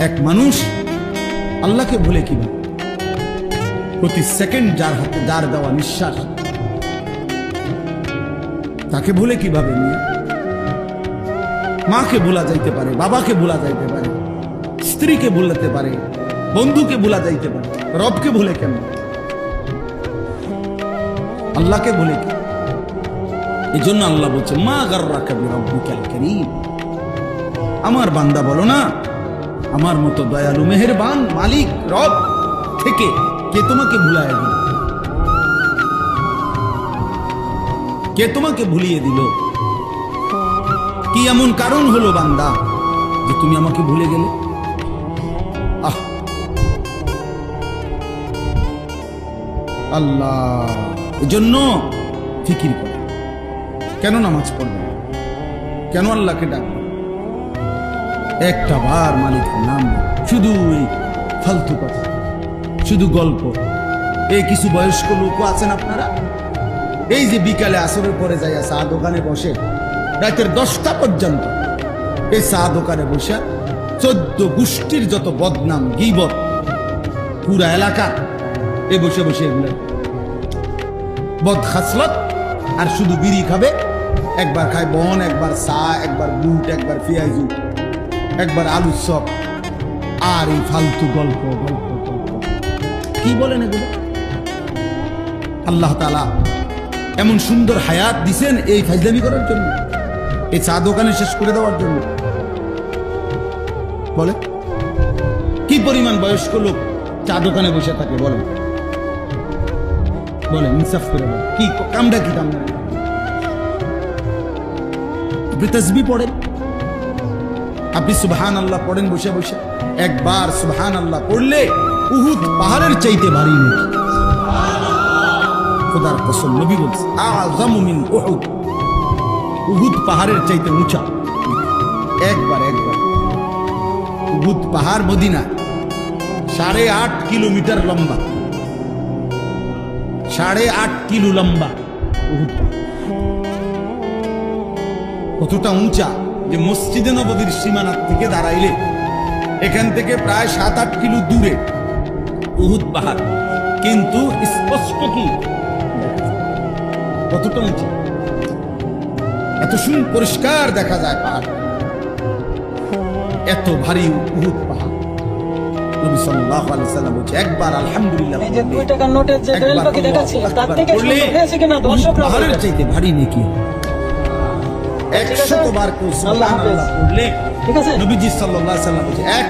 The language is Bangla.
এক মানুষ আল্লাহকে ভুলে কিভাবে? প্রতি সেকেন্ড যার হাতে যার দেওয়া নিঃশ্বাস, তাকে ভুলে কিভাবে? নিয়ে মাকে ভোলা যাইতে পারে, বাবাকে ভোলা যাইতে পারে, স্ত্রীকে ভুলাতে পারে, বন্ধুকে ভোলা যাইতে পারে, রবকে ভুলে কেন? আল্লাহকে ভুলে কি? এই জন্য আল্লাহ বলছে, মা গাররাকা বিরাব্বিকাল কারীম। আমার বান্দা বলো না, আমার মতো দয়ালু মেহেরবান মালিক রব থেকে কে তোমাকে ভুলাইয়া দিল? কে তোমাকে ভুলিয়ে দিল? কি এমন কারণ হলো বান্দা যে তুমি আমাকে ভুলে গেলে? আহ আল্লাহ, এজন্য ফিকির করে, কেন নামাজ পড়বে, কেন আল্লাহকে ডাকবে, একটা বার মালিকের নাম, শুধু এই ফালতু কথা, শুধু গল্প। এই কিছু বয়স্ক লোকও আছেন আপনারা, এই যে বিকালে আসরের পরে যাইয়া চা দোকানে বসে রাতের 10টা পর্যন্ত এই চা দোকানে বসে 14 গোষ্ঠীর যত বদনাম গীবত পুরা এলাকা এ বসে বসে এগুলো বদ খাসলত, আর শুধু বিড়ি খাবে, একবার খায় বন, একবার চা, একবার বুট, একবার পেঁয়াজু, একবার আলুর চপ, আর এই ফালতু গল্প গল্প গল্প। কি বলেন এগুলো? আল্লাহ তাআলা এমন সুন্দর হায়াত দিছেন এই ফাজলামি করার জন্য, এই চা দোকানে শেষ করে দেওয়ার জন্য? বলে কি পরিমাণ বয়স্ক লোক চা দোকানে বসে থাকে? বলেন বলেন, ইনসাফ করে বলেন, কি কামটা কি কামটা? আপনি তাসবিহ পড়েন, আপনি সুবহানাল্লাহ পড়েন বসে বসে, একবার সুবহানাল্লাহ পড়লে উহুদ পাহাড়ের চাইতে ভারী নাকি? খোদার কসম, নবী বলছে আযমু মিন উহুদ, উহুদ পাহাড়ের চাইতে উঁচা। একবার উহুদ পাহাড় মদিনা 8.5 কিলোমিটার লম্বা, 8.5 কিলো লম্বা উহুদ পাহাড়। কতটা উঁচা যে মসজিদে নববীর সীমানা থেকে দাঁড়াইলে এখান থেকে প্রায় 7-8 কিলো দূরে উহুদ পাহাড়, কিন্তু স্পষ্ট কি কতটা উঁচু, এত সুন্দর পরিষ্কার দেখা যায় পাহাড়, এত ভারী উহুদ পাহাড়। নবী সাল্লাল্লাহু আলাইহি ওয়াসাল্লাম বলেছে, একবার আলহামদুলিল্লাহ এই যে 2 টাকার নোটের যে বেল পাখি দেখাচ্ছি তার থেকে সুন্দর হয়েছে কিনা দর্শকরা পাহাড়ের চাইতে ভারী নাকি? 100 বার কেউ সুবহানাল্লাহ পড়লে, ঠিক আছে, নবীজি সাল্লাল্লাহু আলাইহি ওয়াসাল্লাম বলেছে